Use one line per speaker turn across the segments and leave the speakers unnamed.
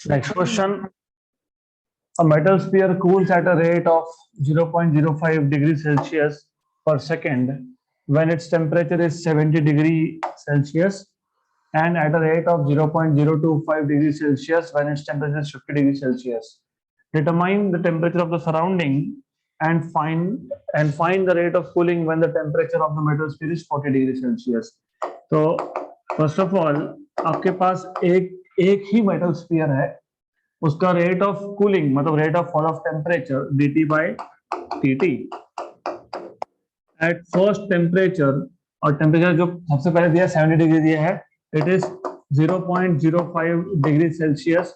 Next question. A metal sphere cools at a rate of 0.05 degrees Celsius per second when its temperature is 70 degrees Celsius and at a rate of 0.025 degrees Celsius when its temperature is 50 degrees Celsius. Determine the temperature of the surrounding and find the rate of cooling when the temperature of the metal sphere is 40 degrees Celsius. तो first of all आपके पास एक ही metal sphere है, उसका rate of cooling मतलब rate of fall of temperature dt by dt at first temperature, और temperature जो सबसे पहले दिया 70 डिग्री दिया है, इट इज 0.05 डिग्री सेल्सियस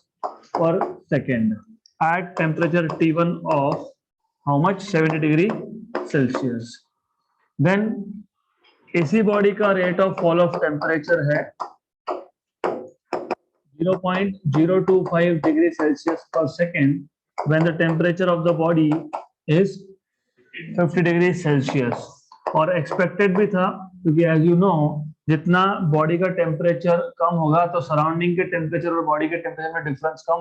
पर second at temperature T1 of how much 70 degree Celsius. Then इसी बॉडी का rate of fall of temperature है 0.025 degree Celsius per second when the temperature of the body is 50 degrees Celsius. और expected भी था क्योंकि as you know जितना body का temperature कम होगा तो सराउंडिंग के टेम्परेचर और बॉडी के टेम्परेचर में डिफरेंस कम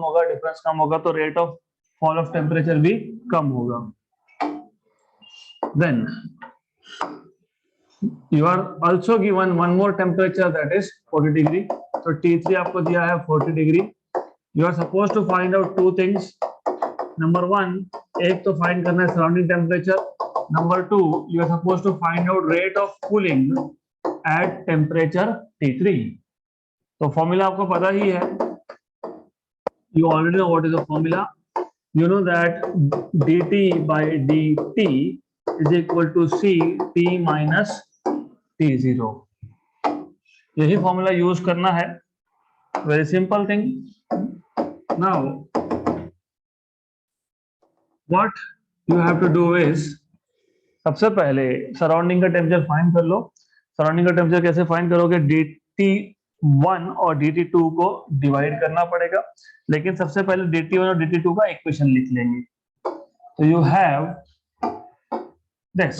होगा तो rate of fall of temperature भी कम होगा. Then you are also given one more temperature that is 40 degree. So T3 आपको दिया है 40 degree. You are supposed to find out two things. Number one, एक तो find करना है surrounding temperature. Number two, you are supposed to find out rate of cooling at temperature T3. तो formula आपको पता ही है. You already know what is the formula. You know that dt by dt is equal to Ct minus T0. यही formula use करना है. Very simple thing. Now what you have to do is, सबसे पहले surrounding का temperature find कर लो. Surrounding का temperature कैसे फाइंड करोगे? dt1 और dt2 को डिवाइड करना पड़ेगा, लेकिन सबसे पहले dt1 और dt2 का इक्वेशन लिख लेंगे. तो you have this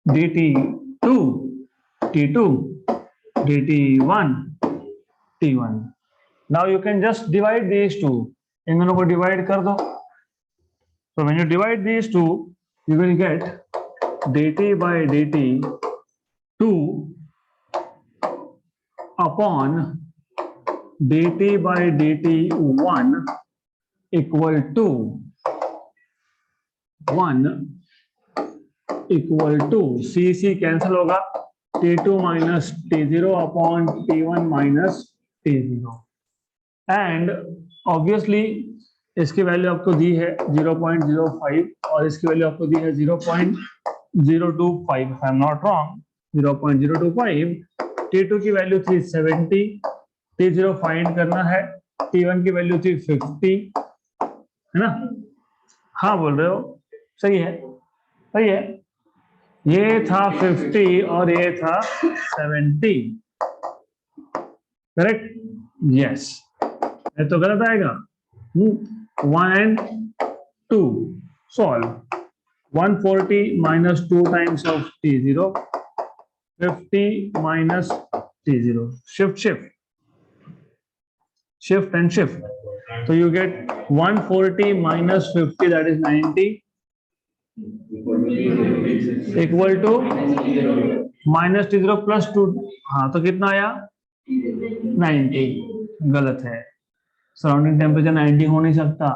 dt2 t2 dt1 t1. now you can just divide these two. इन दोनों को डिवाइड कर दो. so when you divide these two you will get dt by dt 2 upon dt by dt 1 equal to 1 equal to C cancel होगा, T2 minus T0 upon T1 minus T0. And obviously इसकी value आपको दी है 0.05 और इसकी value आपको दी है 0.025. if I am not wrong 0.025. T2 की वैल्यू थी 70, T0 फाइंड करना है, T1 की वैल्यू थी 50, है ना? हाँ बोल रहे हो, सही है, सही है. ये था 50 और ये था 70. करेक्ट? यस. ये तो गलत आएगा. 1 and 2 solve. 140 minus 2 times of T0, 50 minus T0. Shift and shift. So you get 140 minus 50, that is 90. Equal to minus T0 plus 2. हाँ तो कितना आया? 90. गलत है. सराउंडिंग टेम्परेचर 90 हो नहीं सकता.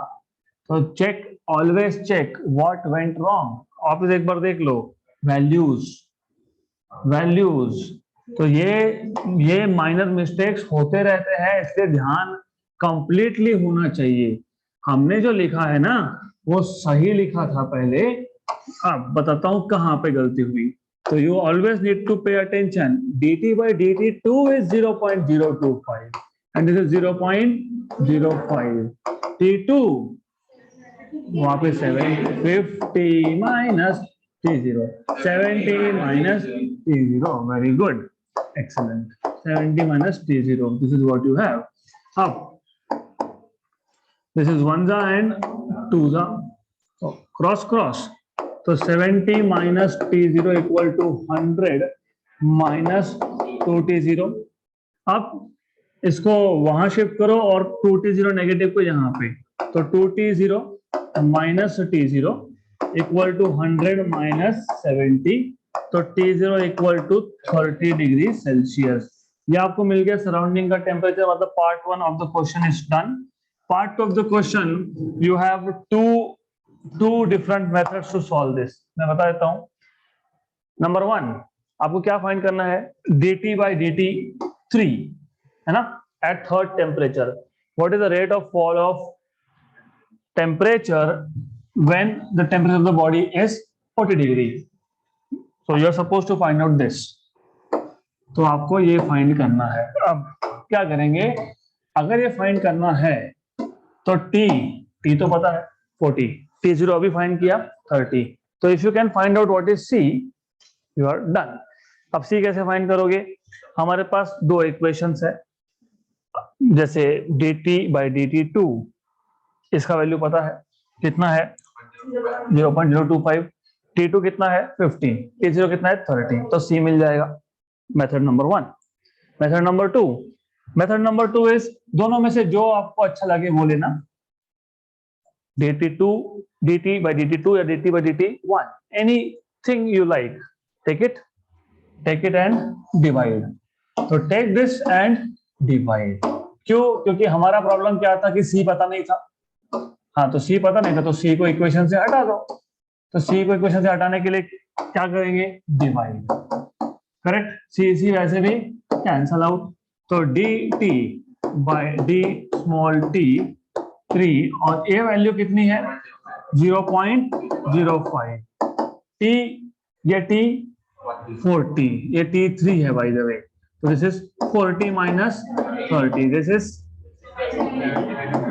तो check, always check what went wrong. आप एक बार देख लो वैल्यूज. तो ये माइनर मिस्टेक्स होते रहते हैं, इसलिए ध्यान कंप्लीटली होना चाहिए. हमने जो लिखा है ना वो सही लिखा था पहले. अब बताता हूं कहां पे गलती हुई. तो you always need to pay attention. dt by dt2 is 0.025 and this is 0.05. T2 वहां पे 50 minus T0, 70 minus T0. very good, excellent. 70 minus T0, this is what you have. Up, this is 1za and 2za, so cross. तो 70 minus T0 equal to 100 minus 2T0. अब इसको वहां shift करो और 2t0 negative को यहाँ पे, तो 2t0 minus t0 equal to 100 minus 70, तो t0 equal to 30 degree Celsius. ये आपको मिल गया सराउंडिंग का टेम्परेचर, मतलब part 1 of the question is done. Part of the question you have to different methods to solve this. मैं बता देता हूं। नंबर 1, आपको क्या फाइंड करना है, dt by dt3 है ना, at third temperature. What is the rate of fall of temperature when the temperature of the body is 40 degree. So you are suppose to find out this. तो आपको ये find करना है। अब क्या करेंगे, अगर ये फाइंड करना है तो t तो पता है 40, t0 अभी फाइंड किया 30, तो if you can find out what is c, you are done. अब c कैसे फाइंड करोगे, हमारे पास दो इक्वेशंस है, जैसे dt by dt2, इसका वैल्यू पता है कितना है 0.025, t2 कितना है 15, t0 कितना है 30, तो c मिल जाएगा। Method number 1। Method number 2, method number 2 is दोनों में से जो आपको अच्छा लगे वो लेना, dt2 dt by dt2 या dt by dt1, anything you like, take it and divide। तो take this and divide। क्यों, क्योंकि हमारा प्रॉब्लम क्या था कि c पता नहीं था। हाँ, तो c पता नहीं था तो c को इक्वेशन से हटा दो। तो c को इक्वेशन से हटाने के लिए क्या करेंगे, डिवाइड। करेक्ट, c वैसे भी कैंसल आउट, तो dt by d small t 3, और a वैल्यू कितनी है 0.05, t ये t 40, ये t3 है बाय द वे, तो this is 40 minus 30, this is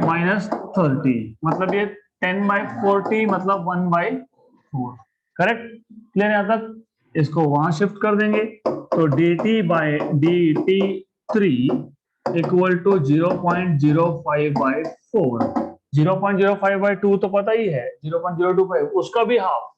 minus 30, मतलब ये 10/40 मतलब 1/4। करेक्ट, क्लियर यहाँ तक। इसको वहां शिफ्ट कर देंगे, तो dt bye dt3 equal to 0.05/4। 0.05/2 तो पता ही है, 0.025 उसका भी हाफ,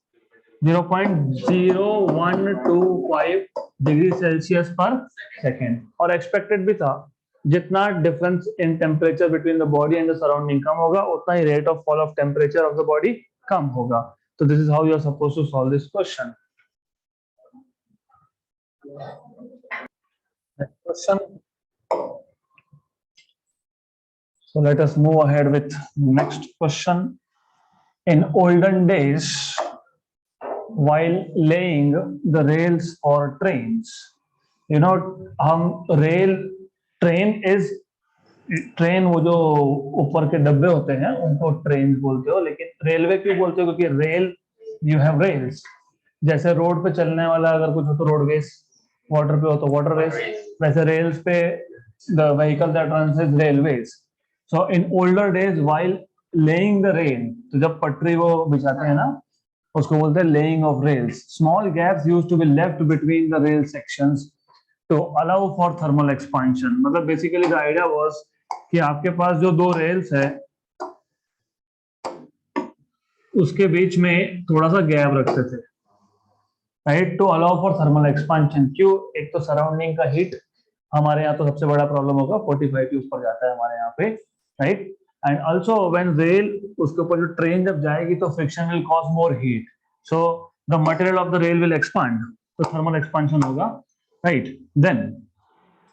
0.0125 डिग्री सेल्सियस पर सेकेंड। और एक्सपेक्टेड भी था, जितना difference in temperature between the body and the surrounding कम होगा, उतना ही rate of fall of temperature of the body कम होगा। तो this is how you are suppose to solve this question. Question. So let us move ahead with next question. In olden days, while laying the rails for trains, you know, हम rail, train वो जो ऊपर के डब्बे होते हैं उनको train बोलते हो, लेकिन रेलवे क्यों बोलते हो, क्योंकि रेल, यू हैव रेल्स। जैसे रोड पे चलने वाला अगर कुछ हो तो रोडवेज, वाटर पे हो तो वाटरवेज, वैसे रेल्स पे the vehicle that runs is railways. So in older days while laying the rail, तो जब पटरी वो बिछाते हैं ना, उसको बोलते हैं laying of rails. Small gaps used to be left between the rail sections to allow for thermal expansion. मतलब बेसिकली द आइडिया वाज कि आपके पास जो दो रेल्स है उसके बीच में थोड़ा सा गैप रखते थे, right, to allow for thermal expansion. क्यों, एक तो सराउंडिंग का हीट, हमारे यहाँ तो सबसे बड़ा प्रॉब्लम होगा 45 के ऊपर जाता है हमारे यहाँ पे, right, and also when rail, उसके ऊपर जो ट्रेन जब जाएगी तो friction will cause more heat, so the material of the rail will expand, तो थर्मल एक्सपांशन होगा, right. Then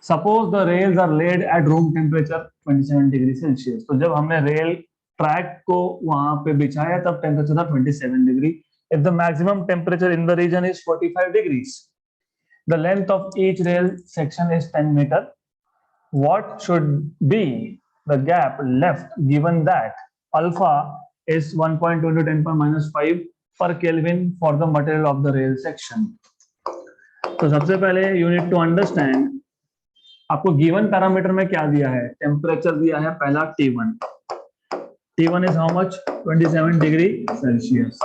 suppose the rails are laid at room temperature 27 degree Celsius, तो जब हमने रेल ट्रैक को वहां पे बिछाया तब टेम्परेचर था 27 degree. If the maximum temperature in the region is 45 degrees, the length of each rail section is 10 meter. What should be the gap left given that alpha is 1.2 into 10 power minus 5 per Kelvin for the material of the rail section? तो सबसे पहले you need to understand, आपको given parameter में क्या दिया है, temperature दिया है पहला T1 is how much 27 degree Celsius,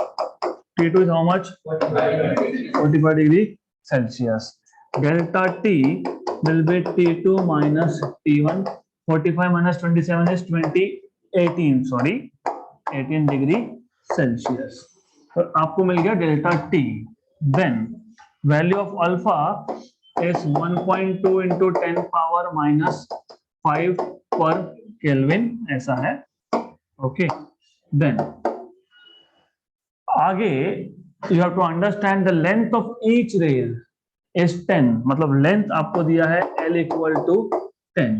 T2 is how much 45 degree Celsius. Delta T will be T2 minus T1. 45 minus 27 is 18 degree Celsius. तो आपको मिल गया delta T. Then value of alpha is 1.2 into 10 power minus 5 पर kelvin ऐसा है। Okay, then आगे you have to understand the length of each rail is 10, मतलब length आपको दिया है L equal to 10।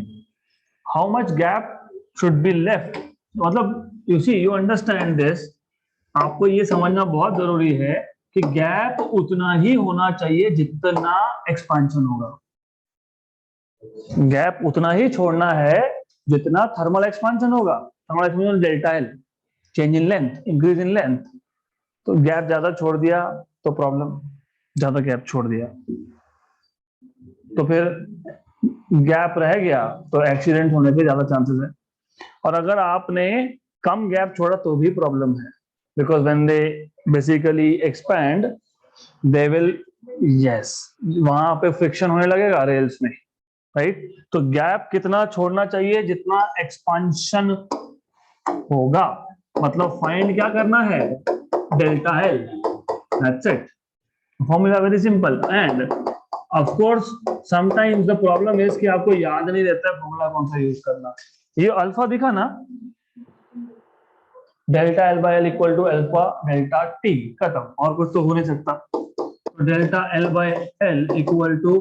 How much gap should be left, मतलब you see you understand this, आपको ये समझना बहुत जरूरी है कि गैप उतना ही होना चाहिए जितना एक्सपांशन होगा, गैप उतना ही छोड़ना है जितना थर्मल एक्सपांशन होगा। Thermal expansion delta L, change in length, increase in length. तो गैप ज्यादा छोड़ दिया तो प्रॉब्लम, ज्यादा गैप छोड़ दिया तो फिर गैप रह गया तो एक्सीडेंट होने के ज्यादा चांसेस है। और अगर आपने कम गैप छोड़ा तो भी प्रॉब्लम है, because when they basically expand they will, yes, वहां पे फ्रिक्शन होने लगेगा रेल्स में, राइट। तो गैप कितना छोड़ना चाहिए जितना एक्सपांशन होगा, मतलब फाइंड क्या करना है, delta L, that's it. Formula very simple. End of course sometimes the problem is कि आपको याद नहीं रहता है फॉर्मूला कौन सा यूज करना। ये अल्फा दिखा ना, delta L by L equal to alpha delta T, खत्म, और कुछ तो हो नहीं सकता। तो delta L by L equal to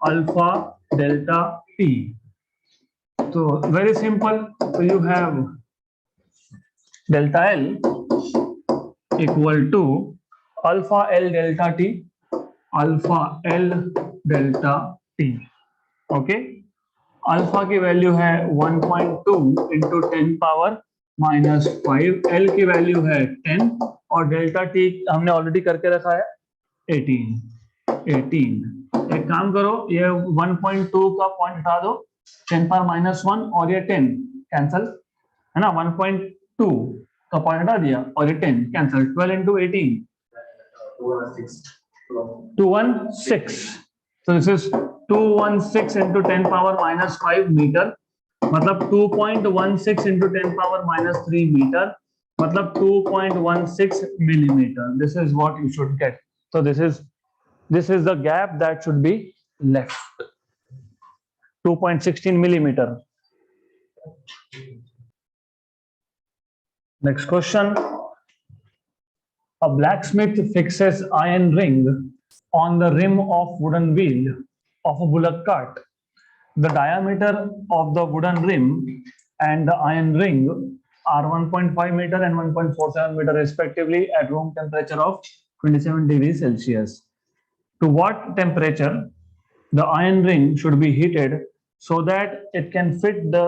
alpha delta T, तो वेरी सिंपल। तो you have delta L equal to alpha L delta T, alpha L delta T. Okay, alpha की वैल्यू है 1.2 इंटू 10 पावर माइनस 5, एल की value है 10 और delta T हमने already करके रखा है 18। एक काम करो, ये 1.2 का पॉइंट हटा दो, 10 पावर माइनस 1 और ये 10 कैंसल, है ना, 1.2 का पॉइंट हटा दिया और ये 10 cancel, 12 into 18 216। So this is 216 into 10 power minus 5 meter, मतलब 2.16 into 10 power minus 3 meter, मतलब 2.16 millimeter. This is what you should get. So this is the gap that should be left. 2.16 millimeter. Next question. A blacksmith fixes iron ring on the rim of wooden wheel of a bullock cart. The diameter of the wooden rim and the iron ring are 1.5 meter and 1.47 meter respectively at room temperature of 27 degrees Celsius. To what temperature the iron ring should be heated so that it can fit the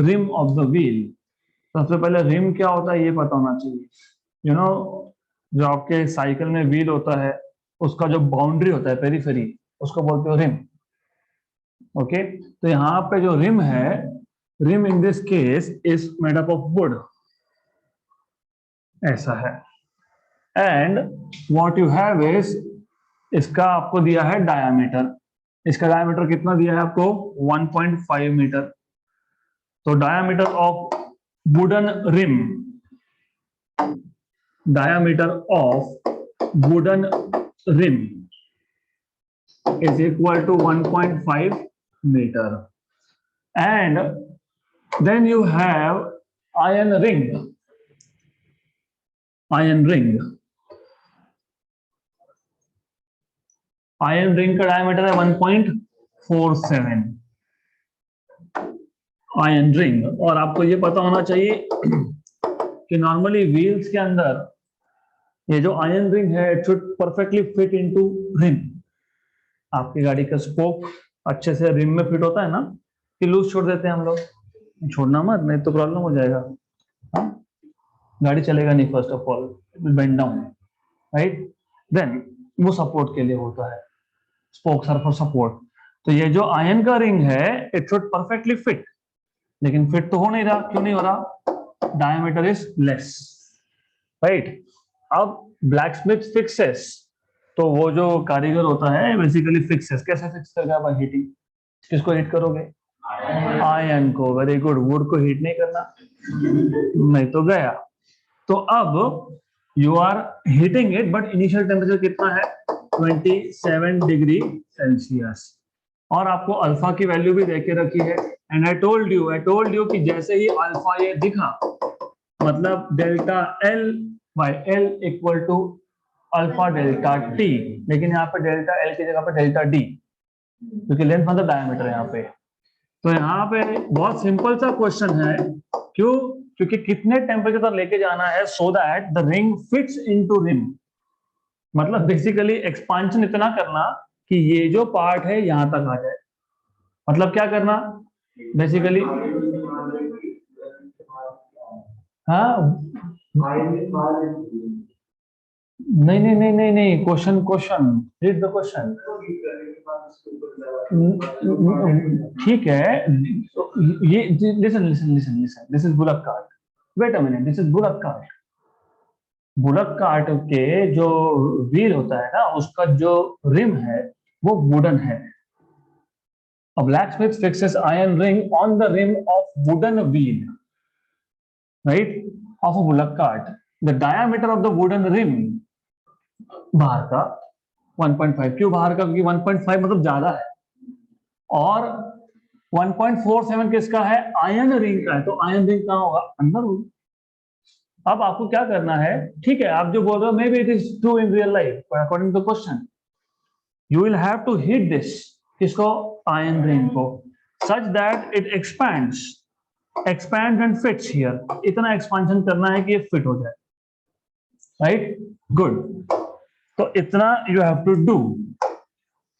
rim of the wheel? सबसे पहले rim क्या होता है ये पता होना चाहिए। You know, जो आपके साइकिल में व्हील होता है उसका जो बाउंड्री होता है पेरिफेरी, उसको बोलते हो रिम। ओके, तो यहाँ पे जो रिम है, rim in this case is made up of wood, ऐसा है। And what you have is, इसका आपको दिया है डायामीटर, इसका डायामीटर कितना दिया है आपको, 1.5 मीटर। तो diameter of wooden rim, diameter of wooden rim is equal to 1.5 meter, and then you have iron ring. Iron ring का diameter है 1.47 iron ring। और आपको ये पता होना चाहिए कि नॉर्मली व्हील्स के अंदर ये जो आयरन रिंग है it should perfectly fit into rim. आपकी गाड़ी का स्पोक अच्छे से रिम में फिट होता है ना, कि लूज छोड़ देते हैं हम लोग, छोड़ना मत नहीं तो प्रॉब्लम हो जाएगा, गाड़ी चलेगा नहीं, first of all it will bend down, right. Then वो सपोर्ट के लिए होता है, स्पोक्स आर फॉर सपोर्ट। तो ये जो आयरन का रिंग है इट शुड परफेक्टली फिट, लेकिन फिट तो हो नहीं रहा, क्यों नहीं हो रहा, डायमीटर इज लेस, राइट। अब ब्लैकस्मिथ फिक्सेस, तो वो जो कारीगर होता है बेसिकली फिक्सेस, कैसे फिक्स करेगा, बाय हीटिंग। किसको हीट करोगे, आयरन को, वेरी गुड। वुड को हीट नहीं करना, नहीं तो गया। तो अब you are heating it, but initial temperature कितना है, 27 डिग्री सेल्सियस, और आपको अल्फा की वैल्यू भी देके रखी है एंड आई टोल्ड यू कि जैसे ही अल्फा ये दिखा, मतलब delta L by L equal to alpha delta T, लेकिन यहाँ पे डेल्टा एल की जगह पे डेल्टा डी, क्योंकि लेंथ मतलब डायमीटर यहाँ पे। तो यहाँ पे बहुत सिंपल सा क्वेश्चन है, क्यों? क्योंकि कितने टेम्परेचर तक लेके जाना है so that the ring fits into rim, मतलब बेसिकली एक्सपांशन इतना करना कि ये जो पार्ट है यहां तक आ जाए। मतलब क्या करना बेसिकली? हाँ, नहीं नहीं नहीं नहीं नहीं, क्वेश्चन रीड द क्वेश्चन। ठीक है, ये listen listen listen listen, this is bullock cart, wait a minute, this is bullock cart. Bullock cart के जो व्हील होता है ना, उसका जो रिम है वो वुडन है। A blacksmith fixes iron ring on the rim of wooden wheel, right, of a bullock cart. The diameter of the wooden rim, बाहर का 1.5, क्यों बाहर का? क्योंकि 1.5 मतलब ज्यादा है, और 1.47 किसका है? आयरन रिंग का है। तो आयरन रिंग कहाँ होगा? अंदर होगा। अब आपको क्या करना है, ठीक है, आप जो बोल रहे हो may be it is true in real life, but according to question you will have to hit this, किसको? आयरन रिंग को, such that it expands and fits here. इतना एक्सपांशन करना है कि ये फिट हो जाए, राइट? गुड, तो इतना you have to do,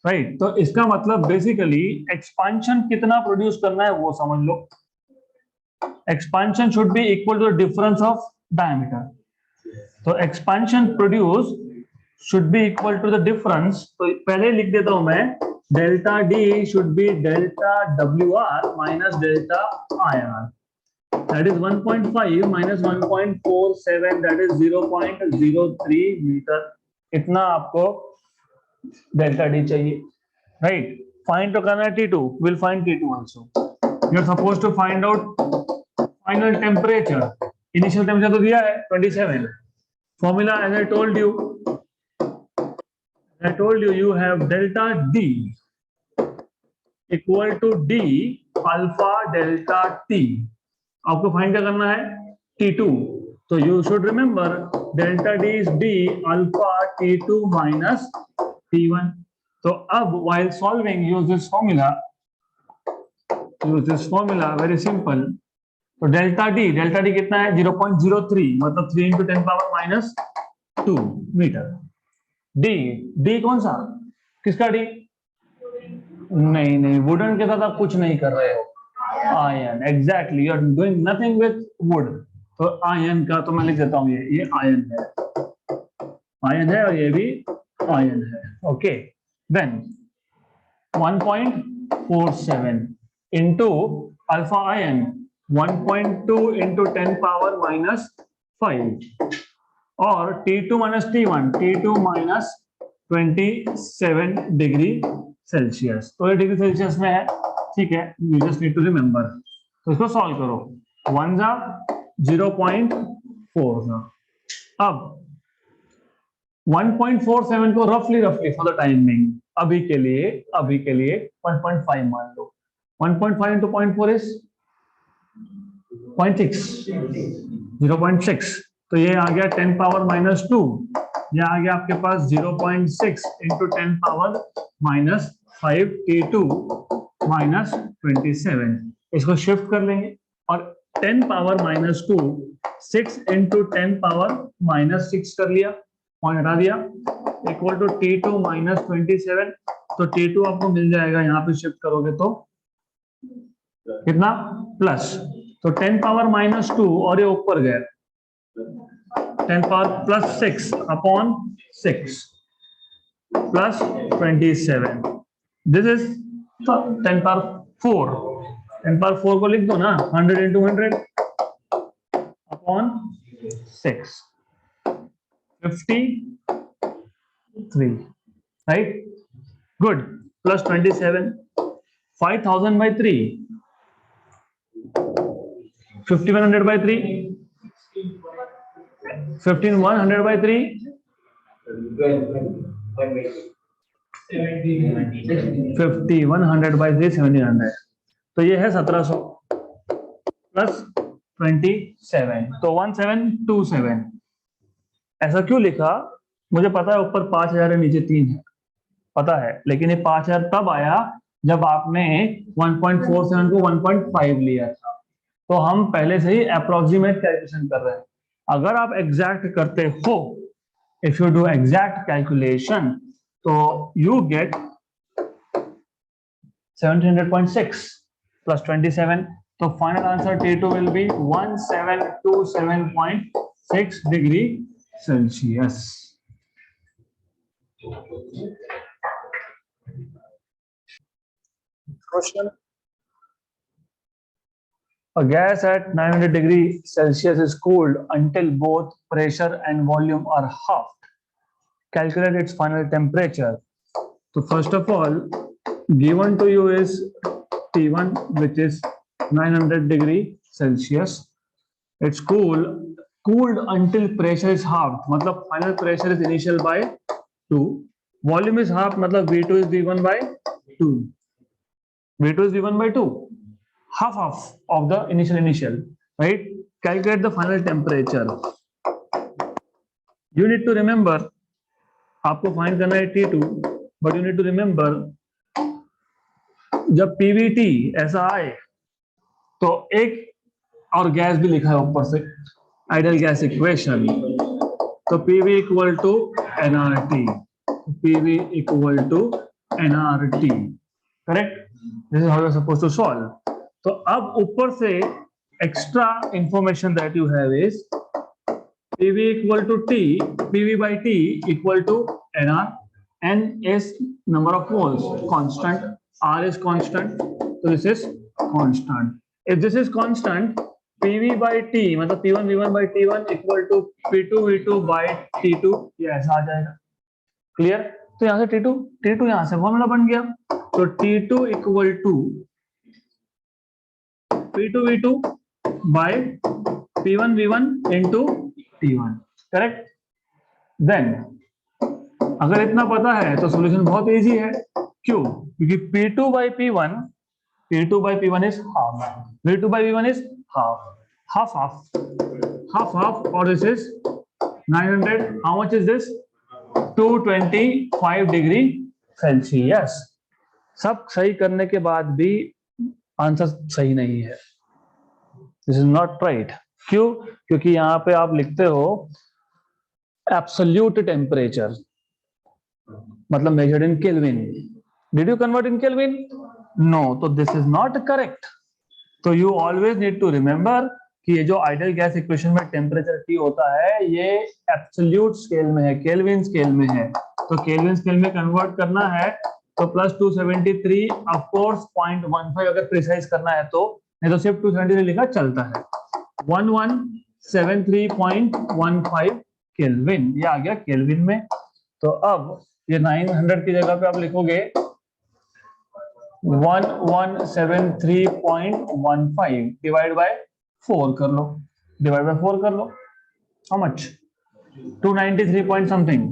right? तो इसका मतलब बेसिकली एक्सपांशन कितना प्रोड्यूस करना है वो समझ लो। Expansion should be equal to the difference of diameter. तो expansion produce should be equal to the difference, तो पहले लिख देता हूं मैं, delta D should be delta W R minus delta I R, that is 1.5 minus 1.47, that is 0.03 metre. इतना आपको delta D चाहिए, राइट? फाइंड तो करना है T2, will find T2 also. You are supposed to find out final temperature. Initial temperature तो दिया है 27। Formula as I told you, you have delta D equal to D alpha delta T। आपको find क्या करना है? T2। तो you should remember delta D is D alpha T2 minus T1। तो अब while solving use this formula, very simple। तो delta D कितना है? 0.03, मतलब 3 into 10 power minus 2 metre. D कौन सा? किसका D? नहीं, वुडन के साथ आप कुछ नहीं कर रहे हो, iron, exactly, you are doing nothing with wood. तो आयन का तो मैं लिख देता हूं, ये आयन है और ये भी आयन है, okay. Then 1.47 into alpha iron 1.2 into 10 power minus 5, और T2 minus T2 minus 27 degree Celsius. तो ये डिग्री सेल्सियस में है, ठीक है, you just need to remember. तो इसको सॉल्व करो, 1 जा 0.4 जा। अब 1.47 को रफली फॉर द टाइमिंग अभी के लिए 1.5 मान लो। 1.5 इंटू 0.4 इज 0.6, तो ये आ गया 10 पावर माइनस 2, ये आ गया आपके पास 0.6 into 10 power minus 5 T2 minus 27। इसको शिफ्ट कर लेंगे, और 10 power minus 2 6 into 10 power minus 6 कर लिया, पॉइंट हटा दिया, इक्वल टू T2 माइनस 27। तो T2 आपको मिल जाएगा, यहाँ पे शिफ्ट करोगे तो कितना? प्लस, तो 10 पावर माइनस 2 और ये ऊपर गया 10 power plus 6 upon 6 plus 27, this is 10 power 4। 10 power 4 को लिख दो ना, 100 into 100 upon 6, 53, right? Good, plus 27, 5000 by 3, 5100 by 3, 15100 by 3, 5100 by 3, 1700। तो ये है 1700 प्लस 27, तो 1727। ऐसा क्यों लिखा? मुझे पता है ऊपर 5000 है, नीचे 3 है, पता है, लेकिन ये 5000 तब आया जब आपने 1.47 को 1.5 लिया था। तो हम पहले से ही अप्रोक्सीमेट कैलकुलेशन कर रहे हैं। अगर आप एग्जैक्ट करते हो, if you do exact calculation, तो you get 1700.6 plus 27. So final answer T2 will be 1727.6 degree Celsius. Question. A gas at 900 degree Celsius is cooled until both pressure and volume are halved. Calculate its final temperature. So first of all, given to you is T1, which is 900 degree Celsius. It's cooled until pressure is halved. मतलब final pressure is initial by 2. Volume is halved, मतलब V2 is V1 by 2. V2 is V1 by 2. Half of the initial, right? Calculate the final temperature. You need to remember, आपको find करना है T2, but you need to remember, जब PVT ऐसा आए तो एक और गैस भी लिखा है ऊपर से, आइडियल गैस इक्वेशन, तो PV equal to nRT, PV equal to nRT, correct? This is how you are supposed to solve. तो अब ऊपर से extra information that you have is PV equal to T, PV by T equal to nR. N is number of moles, constant. R is constant, so this is constant. If this is constant, PV by T मतलब P1 V1 by T1 equal to P2 V2 by T2, ये ऐसा आ जाएगा. Clear? तो यहाँ से T2 यहाँ से formula बन गया. तो T2 equal to P2 V2 by P1 V1 into T1, correct? Then अगर इतना पता है तो सॉल्यूशन बहुत इजी है. क्यों? क्योंकि P2 by P1 is half, V2 by V1 is half, or this is 900. How much is this? 225 degree Celsius. सब सही करने के बाद भी आंसर सही नहीं है. This is not right. क्यों? क्योंकि यहाँ पे आप लिखते हो एब्सोल्यूट टेम्परेचर, मतलब measured in kelvin. Did you convert in kelvin? No. तो दिस इज नॉट करेक्ट. तो you always need to remember कि ये जो आइडियल गैस इक्वेशन में टेम्परेचर T होता है, ये एब्सोल्यूट स्केल में है, केल्विन स्केल में है. तो केल्विन स्केल में कन्वर्ट करना है तो प्लस 273, ऑफ कोर्स 0.15 अगर प्रिसाइज करना है तो, नहीं तो सिर्फ 273 लिखा चलता है. 1173.15 केल्विन, ये आ गया केल्विन में. तो अब ये 900 की जगह पे आप लिखोगे 1173.15 डिवाइड बाय 4 कर लो, how much? 293 point something.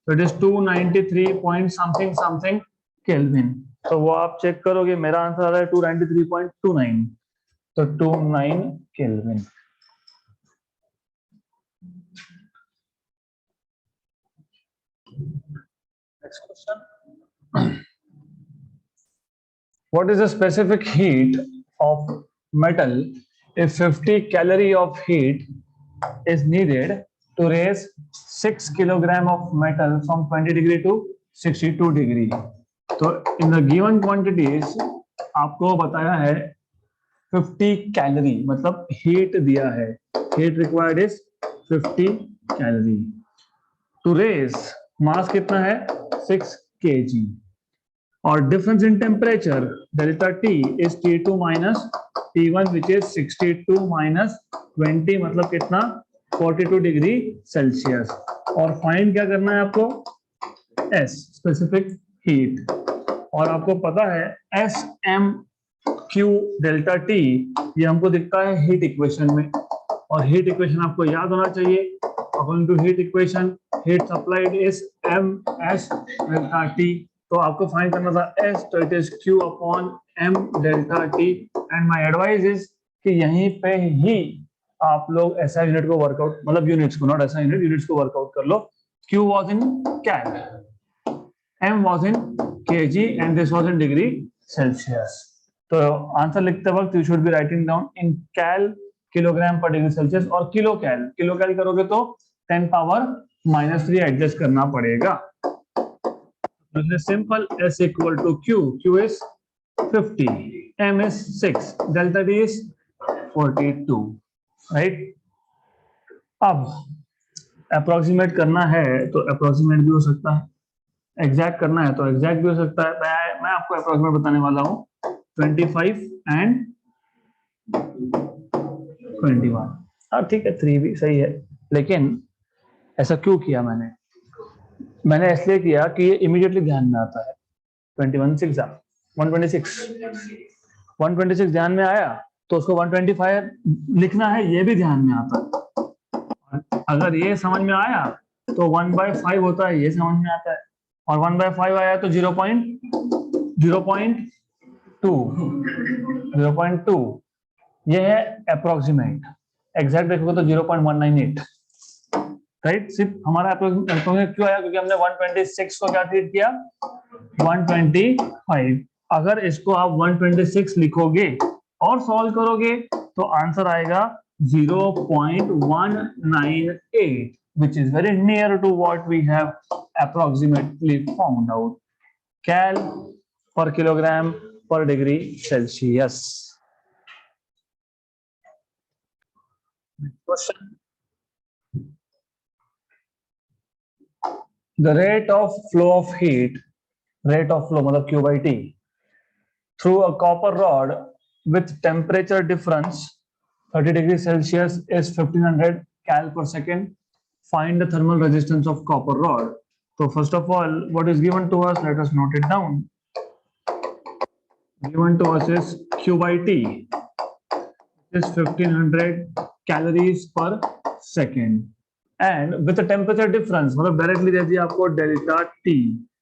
So it is 293 point something kelvin. तो वो आप चेक करोगे, मेरा आंसर आ रहा है 293.29, तो 29 kelvin. Next question. What is the specific heat of metal if 50 calorie of heat is needed to raise 6 kilogram of metal from 20 degree to 62 degree? तो in the given quantities आपको बताया है 50 calorie, मतलब heat दिया है, heat required is 50 calorie. To raise mass कितना है? 6 kg. और difference in temperature delta T is T2 minus T1 which is 62 minus 20, मतलब कितना? 42 डिग्री सेल्सियस. और फाइंड क्या करना है आपको? S, specific heat. और आपको पता है SMQ डेल्टा T, ये हमको दिखता है हीट इक्वेशन में. और हीट इक्वेशन आपको याद होना चाहिए. According to heat equation, heat supplied is MS delta T तो आपको फाइंड करना था S, तो it is Q upon M delta T। And my advice is कि यहीं पे ही आप लोग ऐसा यूनिट को वर्कआउट, मतलब यूनिट्स को, नॉट ऐसा यूनिट, यूनिट्स को वर्कआउट कर लो। Q was in cal, M was in kg and this was in degree Celsius. तो आंसर लिखते वक्त you should be writing down in cal kilogram per degree Celsius, और kilo cal करोगे तो 10 power -3 adjust करना पड़ेगा। Simple, S equal to Q is 50, M is 6, delta T is 42, right. अब approximate करना है तो अप्रोक्सीमेट भी हो सकता है, एग्जैक्ट करना है तो एग्जैक्ट भी हो सकता है। मैं आपको अप्रोक्सीमेट बताने वाला हूँ 25 एंड 21। हाँ ठीक है, 3 भी सही है, लेकिन ऐसा क्यों किया मैंने इसलिए किया कि ये इमीडिएटली ध्यान में आता है। 126 ध्यान में आया तो उसको 125 लिखना है, ये भी ध्यान में आता है। अगर ये समझ में आया तो 1/5 होता है, ये समझ में आता है, और 1/5 आया तो 0.2 ये है अप्रोक्सीमेट। एग्जैक्ट देखोगे तो 0.198, राइट। सिर्फ हमारा अप्रोक्सीमेट क्यों आया, क्योंकि हमने 126 को क्या ट्रीट किया, 125। अगर इसको आप 126 लिखोगे और सॉल्व करोगे तो आंसर आएगा 0.198, which is very near to what we have approximately found out. Cal per kilogram per degree Celsius. Question. The rate of flow of heat, rate of flow मतलब Q by T, through a copper rod with temperature difference 30 degrees Celsius is 1500 cal per second. Find the thermal resistance of copper rod. So first of all, what is given to us? Let us note it down. Given to us is Q by T. It is 1500 calories per second. And with the temperature difference, मतलब directly दे दिया आपको delta T,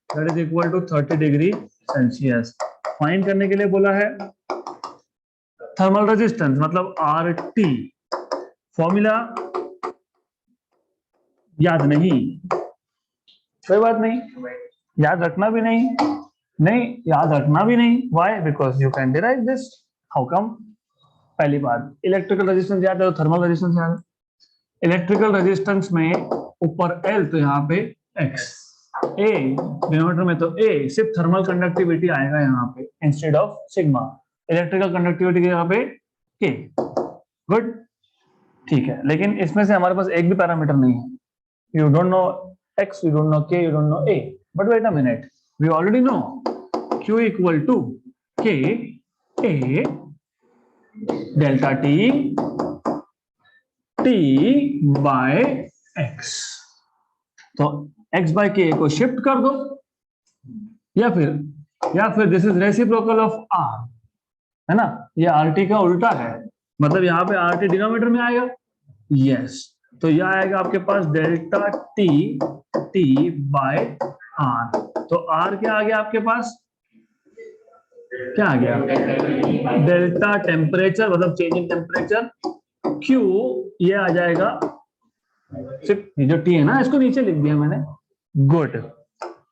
that is equal to 30 degree Celsius. Find करने के लिए बोला है thermal resistance मतलब RT। Formula याद नहीं, कोई बात नहीं, याद रखना भी नहीं याद रखना भी नहीं। Why? Because you can derive this. How come? पहली बात, इलेक्ट्रिकल रेजिस्टेंस याद है तो थर्मल रेजिस्टेंस याद है। इलेक्ट्रिकल रेजिस्टेंस में ऊपर L तो यहाँ पे X, A डिनोमिनेटर में तो A, सिर्फ थर्मल कंडक्टिविटी आएगा यहाँ पे instead of sigma. Electrical conductivity के यहाँ पे K। गुड, ठीक है, लेकिन इसमें से हमारे पास एक भी पैरामीटर नहीं है। You don't know X, you don't know K, you don't know A. But wait a minute, we already know Q equal to K A delta T T by X। तो X by K को shift कर दो, या फिर this is reciprocal of R, है ना। ये RT का उल्टा है, मतलब यहाँ पे RT डिनोमिनेटर में आएगा। यस, तो यह आएगा आपके पास डेल्टा T बाय R। तो R क्या आ गया आपके पास, क्या आ गया, डेल्टा टेम्परेचर मतलब चेंज इन टेम्परेचर। Q ये आ जाएगा, सिर्फ ये जो T है ना इसको नीचे लिख दिया मैंने। गुड,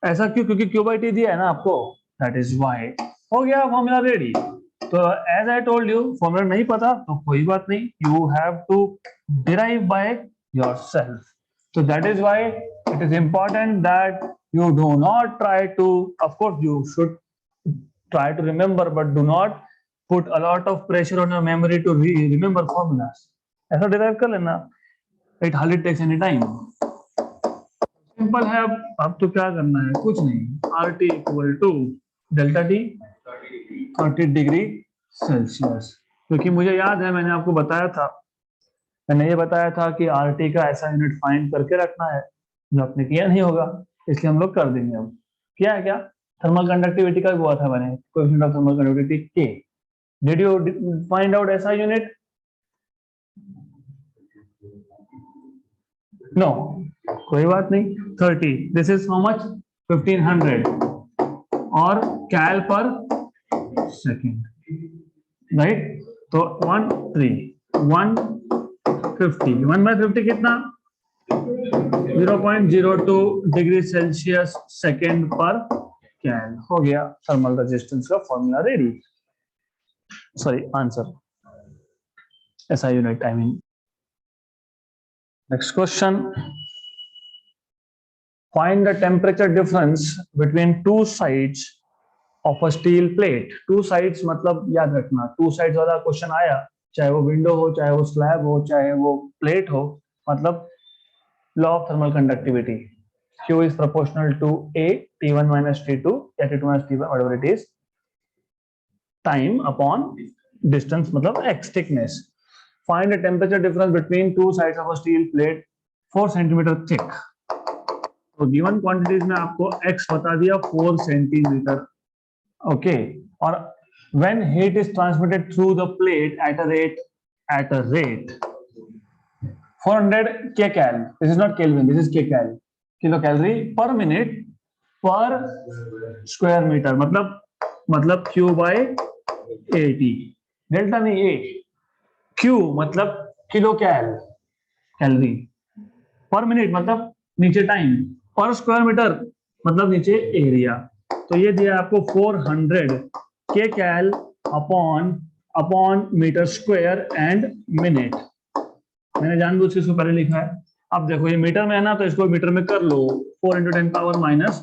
ऐसा क्यों, क्योंकि Q by T दिया है ना आपको, दैट इज वाई। हो गया फॉर्मूला रेडी। तो as I told you, formula नहीं पता तो कोई बात नहीं, you have to derive by yourself. So that is why it is important that you do not try to, of course you should try to remember, but do not put a lot of pressure on your memory to remember formulas. ऐसा derive कर लेना, it hardly takes any time. Simple है। अब तो क्या करना है, कुछ नहीं, RT equal to delta T 30 degree Celsius. क्योंकि मुझे याद है मैंने आपको बताया था, मैंने ये बताया था कि RT का ऐसा यूनिट फाइंड करके रखना है, जो आपने किया नहीं होगा, इसलिए हम लोग कर देंगे। अब क्या है, क्या थर्मल कंडक्टिविटी का हुआ था मैंने, coefficient of thermal conductivity K। Did you find out ऐसा यूनिट? नो, कोई बात नहीं। 30, दिस इज हाउ मच, 1500। और कैल पर सेकेंड, राइट। तो 150 1/50 कितना 0.02 डिग्री सेल्सियस सेकेंड पर कैल। हो गया थर्मल रेजिस्टेंस का फॉर्मूला रेडी, सॉरी आंसर, ऐसा unit I mean. Next question, find the temperature difference between two sides of a steel plate. Two sides मतलब याद रखना, टू साइड्स वाला क्वेश्चन आया, चाहे वो विंडो हो, चाहे वो स्लैब हो, चाहे वो प्लेट हो, मतलब law of thermal conductivity, Q is proportional to A, T1 minus T2, या T2 minus T1, whatever it is, time upon distance, मतलब X thickness. Find the temperature difference between two sides of a steel plate 4 centimeter thick. तो given quantities में आपको X बता दिया 4 centimeter, okay, और when heat is transmitted through the plate at a rate 400 kcal, this is not Kelvin, this is kcal, kilo calorie पर minute पर square metre, मतलब Q bye AT, delta नहीं A, Q मतलब kilo calorie, पर minute मतलब नीचे time, पर square metre मतलब नीचे एरिया। तो ये दिया आपको 400 kcal upon metre square and minute. मैंने जानबूझ के इसको पहले लिखा है। अब देखो ये मीटर में है ना, तो इसको मीटर में कर लो 4 × 10⁻²।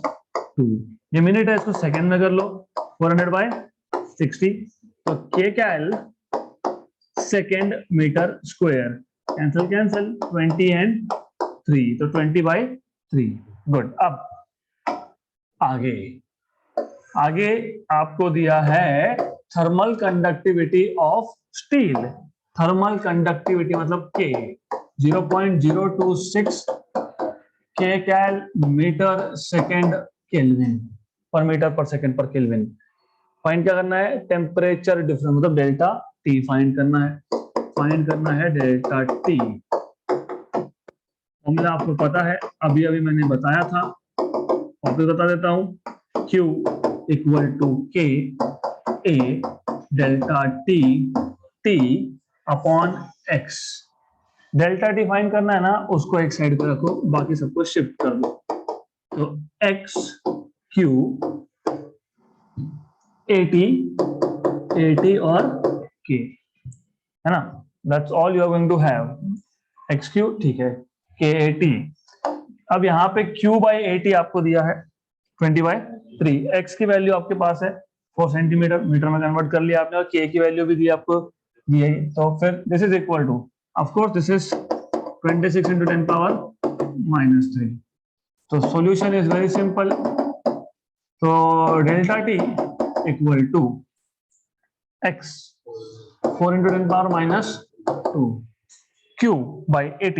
ये मिनट है, इसको सेकंड में कर लो 400/60। तो kcal second metre square, cancel 20 and 3, तो 20/3। गुड। अब आगे आपको दिया है thermal conductivity of steel. Thermal conductivity मतलब K 0.026 kcal metre second kelvin, per metre per second per kelvin. Find क्या करना है, टेम्परेचर डिफरेंस मतलब डेल्टा T फाइंड करना है डेल्टा T। फॉर्मूला आपको पता है, अभी मैंने बताया था, वापस बता देता हूं, Q = K A delta T upon X। Delta T find करना है ना, उसको एक साइड पे रखो, बाकी सबको शिफ्ट कर दो। तो X Q AT और K है ना, that's all you are going to have. XQ ठीक है, KAT। अब यहाँ पे Q/AT आपको दिया है 20/3। X की वैल्यू आपके पास है 4 सेंटीमीटर, मीटर में कन्वर्ट कर लिया आपने, और K की वैल्यू भी दी आपको, दी है। तो फिर this is equal to, of course this is 26 × 10⁻⁻3। तो सॉल्यूशन इज वेरी सिंपल। तो delta T equal to X 4 × 10⁻², Q/AT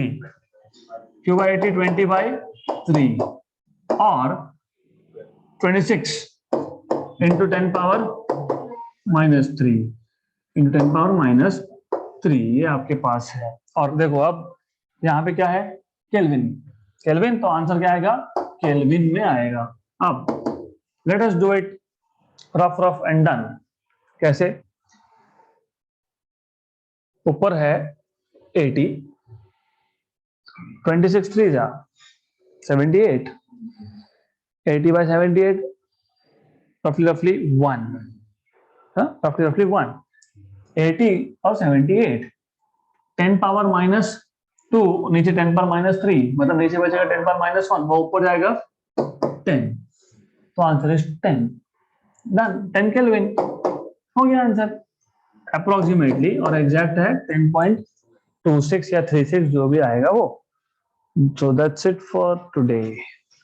20/3 और 26 × 10⁻³ ये आपके पास है। और देखो अब यहाँ पे क्या है, केल्विन, तो आंसर क्या आएगा, केल्विन में आएगा। अब let us do it rough and done. कैसे, ऊपर है 80, 26 3 जा 78, 80/78 roughly 1, roughly 1, 80 और 78, 10⁻², नीचे 10⁻3, मतलब नीचे बचेगा 10⁻1, वो ऊपर जाएगा 10, तो आंसर इज 10। डन, 10 केल्विन हो गया आंसर अप्रोक्सीमेटली, और एग्जैक्ट है 10.26 या 36 जो भी आएगा वो। So that's it for today.